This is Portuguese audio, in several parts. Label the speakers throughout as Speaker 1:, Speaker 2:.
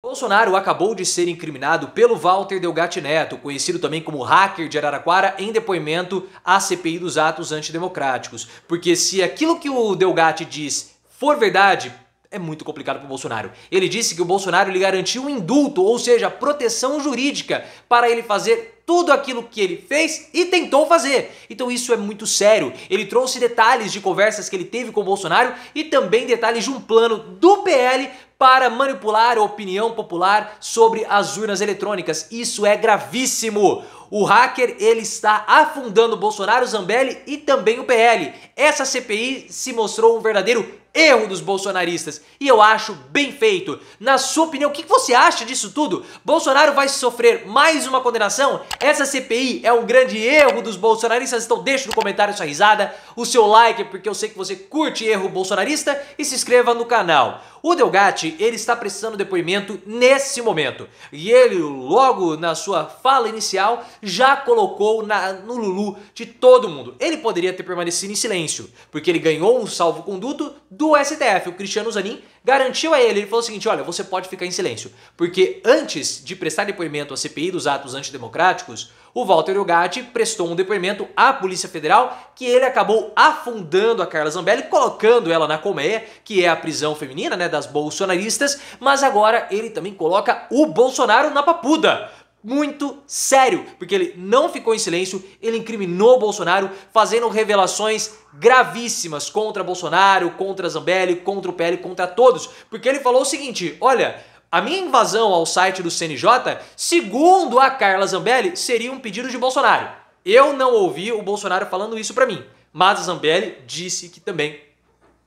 Speaker 1: Bolsonaro acabou de ser incriminado pelo Walter Delgatti Neto, conhecido também como hacker de Araraquara, em depoimento à CPI dos atos antidemocráticos. Porque se aquilo que o Delgatti diz for verdade, é muito complicado para o Bolsonaro. Ele disse que o Bolsonaro lhe garantiu um indulto, ou seja, proteção jurídica, para ele fazer tudo aquilo que ele fez e tentou fazer. Então isso é muito sério. Ele trouxe detalhes de conversas que ele teve com o Bolsonaro e também detalhes de um plano do PL para manipular a opinião popular sobre as urnas eletrônicas. Isso é gravíssimo. O hacker, ele está afundando o Bolsonaro, o Zambelli e também o PL. Essa CPI se mostrou um verdadeiro erro dos bolsonaristas e eu acho bem feito. Na sua opinião, o que você acha disso tudo? Bolsonaro vai sofrer mais uma condenação? Essa CPI é um grande erro dos bolsonaristas? Então deixa no comentário sua risada, o seu like, porque eu sei que você curte erro bolsonarista, e se inscreva no canal. O Delgatti, ele está prestando depoimento nesse momento e ele logo na sua fala inicial já colocou no Lulu de todo mundo. Ele poderia ter permanecido em silêncio, porque ele ganhou um salvo-conduto do STF. O Cristiano Zanin garantiu a ele falou o seguinte: olha, você pode ficar em silêncio, porque antes de prestar depoimento à CPI dos atos antidemocráticos, o Walter Delgatti prestou um depoimento à Polícia Federal que ele acabou afundando a Carla Zambelli, colocando ela na colmeia, que é a prisão feminina, né, das bolsonaristas, mas agora ele também coloca o Bolsonaro na papuda. Muito sério, porque ele não ficou em silêncio, ele incriminou o Bolsonaro, fazendo revelações gravíssimas contra Bolsonaro, contra Zambelli, contra o PL, contra todos, porque ele falou o seguinte: olha, a minha invasão ao site do CNJ, segundo a Carla Zambelli, seria um pedido de Bolsonaro. Eu não ouvi o Bolsonaro falando isso pra mim, mas a Zambelli disse que também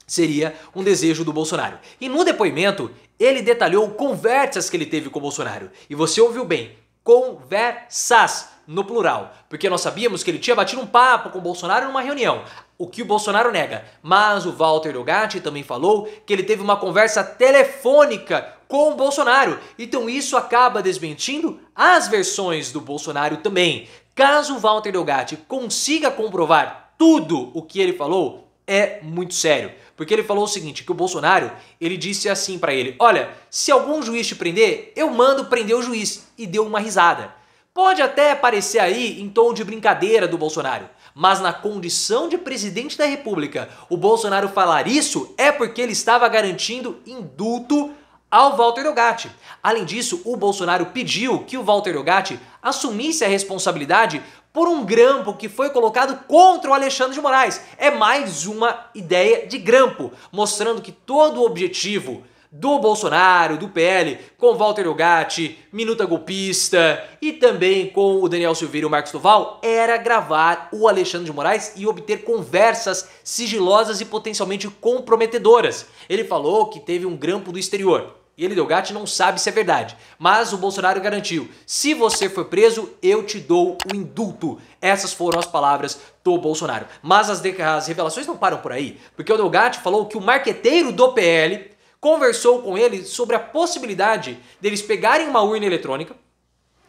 Speaker 1: seria um desejo do Bolsonaro. E no depoimento, ele detalhou conversas que ele teve com o Bolsonaro. E você ouviu bem, conversas no plural, porque nós sabíamos que ele tinha batido um papo com o Bolsonaro numa reunião, o que o Bolsonaro nega. Mas o Walter Delgatti também falou que ele teve uma conversa telefônica com o Bolsonaro. Então isso acaba desmentindo as versões do Bolsonaro também. Caso o Walter Delgatti consiga comprovar tudo o que ele falou, é muito sério. Porque ele falou o seguinte, que o Bolsonaro, ele disse assim pra ele: olha, se algum juiz te prender, eu mando prender o juiz. E deu uma risada. Pode até parecer aí em tom de brincadeira do Bolsonaro, mas na condição de presidente da República, o Bolsonaro falar isso é porque ele estava garantindo indulto ao Walter Delgatti. Além disso, o Bolsonaro pediu que o Walter Delgatti assumisse a responsabilidade por um grampo que foi colocado contra o Alexandre de Moraes. É mais uma ideia de grampo, mostrando que todo o objetivo do Bolsonaro, do PL, com Walter Delgatti, Minuta Golpista e também com o Daniel Silveira e o Marcos Duval, era gravar o Alexandre de Moraes e obter conversas sigilosas e potencialmente comprometedoras. Ele falou que teve um grampo do exterior. Ele, Delgatti, não sabe se é verdade, mas o Bolsonaro garantiu: se você for preso, eu te dou o indulto. Essas foram as palavras do Bolsonaro. Mas as revelações não param por aí, porque o Delgatti falou que o marqueteiro do PL conversou com ele sobre a possibilidade deles pegarem uma urna eletrônica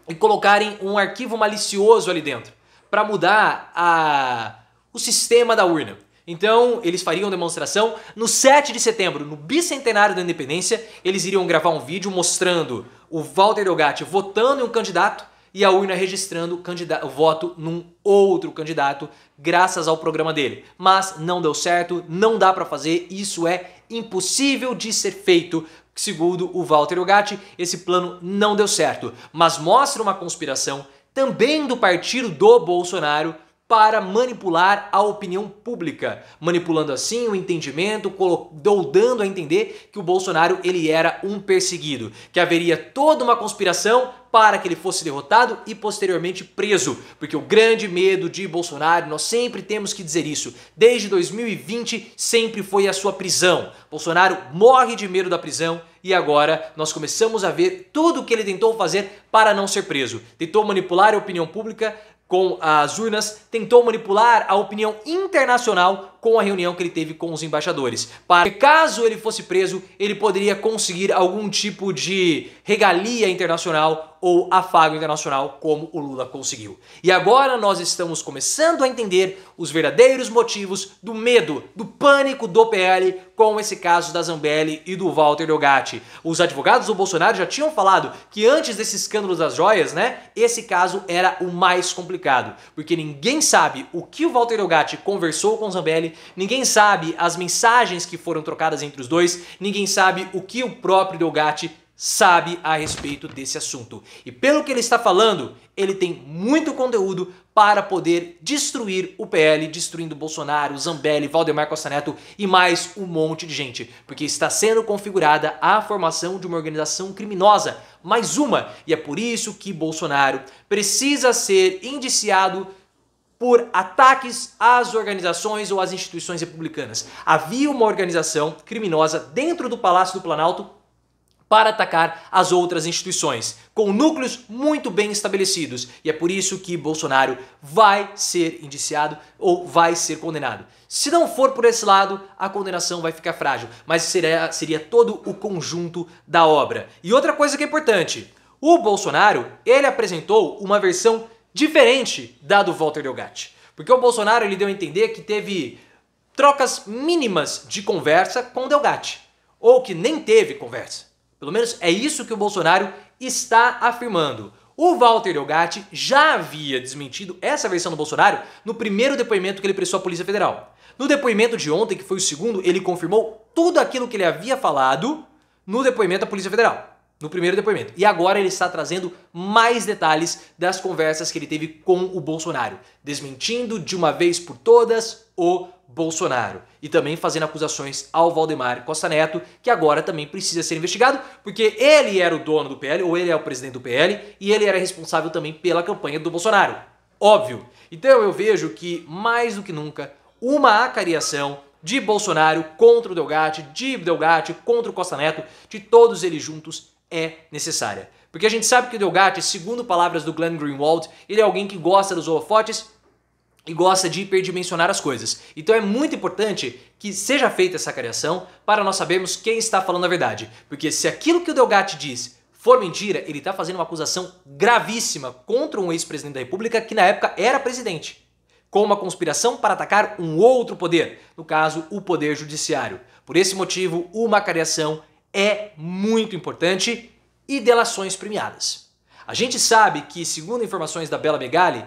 Speaker 1: e colocarem um arquivo malicioso ali dentro, para mudar o sistema da urna. Então, eles fariam demonstração no 7 de setembro, no bicentenário da independência. Eles iriam gravar um vídeo mostrando o Walter Delgatti votando em um candidato e a urna registrando o voto num outro candidato, graças ao programa dele. Mas não deu certo, não dá pra fazer, isso é impossível de ser feito. Segundo o Walter Delgatti, esse plano não deu certo, mas mostra uma conspiração também do partido do Bolsonaro para manipular a opinião pública, manipulando assim o entendimento, dando a entender que o Bolsonaro ele era um perseguido, que haveria toda uma conspiração para que ele fosse derrotado e posteriormente preso, porque o grande medo de Bolsonaro, nós sempre temos que dizer isso, desde 2020 sempre foi a sua prisão. Bolsonaro morre de medo da prisão e agora nós começamos a ver tudo o que ele tentou fazer para não ser preso. Tentou manipular a opinião pública com as urnas, tentou manipular a opinião internacional com a reunião que ele teve com os embaixadores. Para caso ele fosse preso, ele poderia conseguir algum tipo de regalia internacional ou afago internacional, como o Lula conseguiu. E agora nós estamos começando a entender os verdadeiros motivos do medo, do pânico do PL com esse caso da Zambelli e do Walter Delgatti. Os advogados do Bolsonaro já tinham falado que antes desse escândalo das joias, né, esse caso era o mais complicado, porque ninguém sabe o que o Walter Delgatti conversou com o Zambelli, ninguém sabe as mensagens que foram trocadas entre os dois, ninguém sabe o que o próprio Delgatti sabe a respeito desse assunto. E pelo que ele está falando, ele tem muito conteúdo para poder destruir o PL, destruindo Bolsonaro, Zambelli, Valdemar Costa Neto e mais um monte de gente, porque está sendo configurada a formação de uma organização criminosa, mais uma, e é por isso que Bolsonaro precisa ser indiciado por ataques às organizações ou às instituições republicanas. Havia uma organização criminosa dentro do Palácio do Planalto para atacar as outras instituições, com núcleos muito bem estabelecidos. E é por isso que Bolsonaro vai ser indiciado ou vai ser condenado. Se não for por esse lado, a condenação vai ficar frágil, mas seria todo o conjunto da obra. E outra coisa que é importante, o Bolsonaro, ele apresentou uma versão diferente da do Walter Delgatti. Porque o Bolsonaro ele deu a entender que teve trocas mínimas de conversa com o Delgatti, ou que nem teve conversa. Pelo menos é isso que o Bolsonaro está afirmando. O Walter Delgatti já havia desmentido essa versão do Bolsonaro no primeiro depoimento que ele prestou à Polícia Federal. No depoimento de ontem, que foi o segundo, ele confirmou tudo aquilo que ele havia falado no depoimento à Polícia Federal. No primeiro depoimento. E agora ele está trazendo mais detalhes das conversas que ele teve com o Bolsonaro, desmentindo de uma vez por todas o Bolsonaro e também fazendo acusações ao Valdemar Costa Neto, que agora também precisa ser investigado, porque ele era o dono do PL, ou ele é o presidente do PL, e ele era responsável também pela campanha do Bolsonaro. Óbvio. Então eu vejo que, mais do que nunca, uma acariação de Bolsonaro contra o Delgatti, de Delgatti contra o Costa Neto, de todos eles juntos, é necessária. Porque a gente sabe que o Delgatti, segundo palavras do Glenn Greenwald, ele é alguém que gosta dos holofotes e gosta de hiperdimensionar as coisas. Então é muito importante que seja feita essa criação para nós sabermos quem está falando a verdade. Porque se aquilo que o Delgatti diz for mentira, ele está fazendo uma acusação gravíssima contra um ex-presidente da República que na época era presidente, com uma conspiração para atacar um outro poder, no caso, o poder judiciário. Por esse motivo, uma cariação é muito importante e delações premiadas. A gente sabe que, segundo informações da Bela Megali,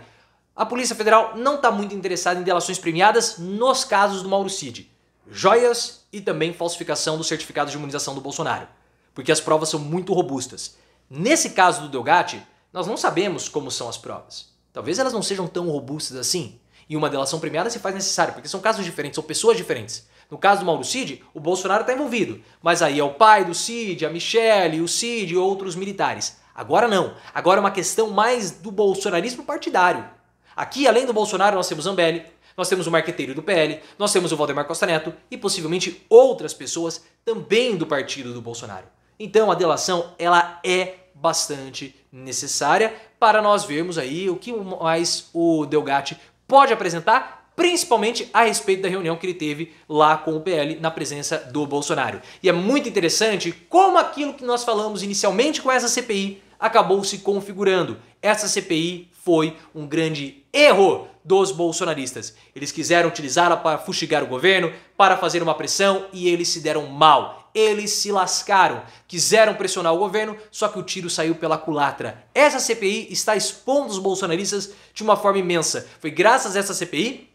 Speaker 1: a Polícia Federal não está muito interessada em delações premiadas nos casos do Mauro Cid, joias e também falsificação do certificado de imunização do Bolsonaro, porque as provas são muito robustas. Nesse caso do Delgatti, nós não sabemos como são as provas. Talvez elas não sejam tão robustas assim. E uma delação premiada se faz necessária, porque são casos diferentes, são pessoas diferentes. No caso do Mauro Cid, o Bolsonaro está envolvido, mas aí é o pai do Cid, a Michelle, o Cid e outros militares. Agora não. Agora é uma questão mais do bolsonarismo partidário. Aqui, além do Bolsonaro, nós temos Zambelli, nós temos o marqueteiro do PL, nós temos o Valdemar Costa Neto e possivelmente outras pessoas também do partido do Bolsonaro. Então a delação ela é bastante necessária para nós vermos aí o que mais o Delgatti pode apresentar, principalmente a respeito da reunião que ele teve lá com o PL na presença do Bolsonaro. E é muito interessante como aquilo que nós falamos inicialmente com essa CPI acabou se configurando. Essa CPI foi um grande erro dos bolsonaristas. Eles quiseram utilizá-la para fustigar o governo, para fazer uma pressão e eles se deram mal. Eles se lascaram. Quiseram pressionar o governo, só que o tiro saiu pela culatra. Essa CPI está expondo os bolsonaristas de uma forma imensa. Foi graças a essa CPI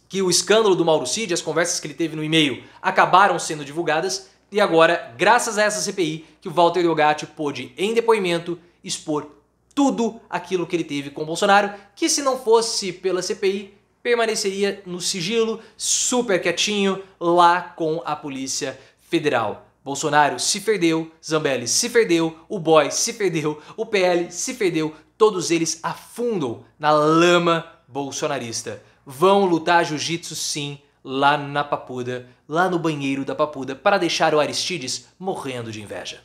Speaker 1: que o escândalo do Mauro Cid, as conversas que ele teve no e-mail, acabaram sendo divulgadas. E agora, graças a essa CPI, que o Walter Delgatti pôde, em depoimento, expor tudo aquilo que ele teve com o Bolsonaro, que se não fosse pela CPI, permaneceria no sigilo, super quietinho, lá com a Polícia Federal. Bolsonaro se perdeu, Zambelli se perdeu, o Boy se perdeu, o PL se perdeu, todos eles afundam na lama bolsonarista. Vão lutar jiu-jitsu sim, lá na Papuda, lá no banheiro da Papuda, para deixar o Aristides morrendo de inveja.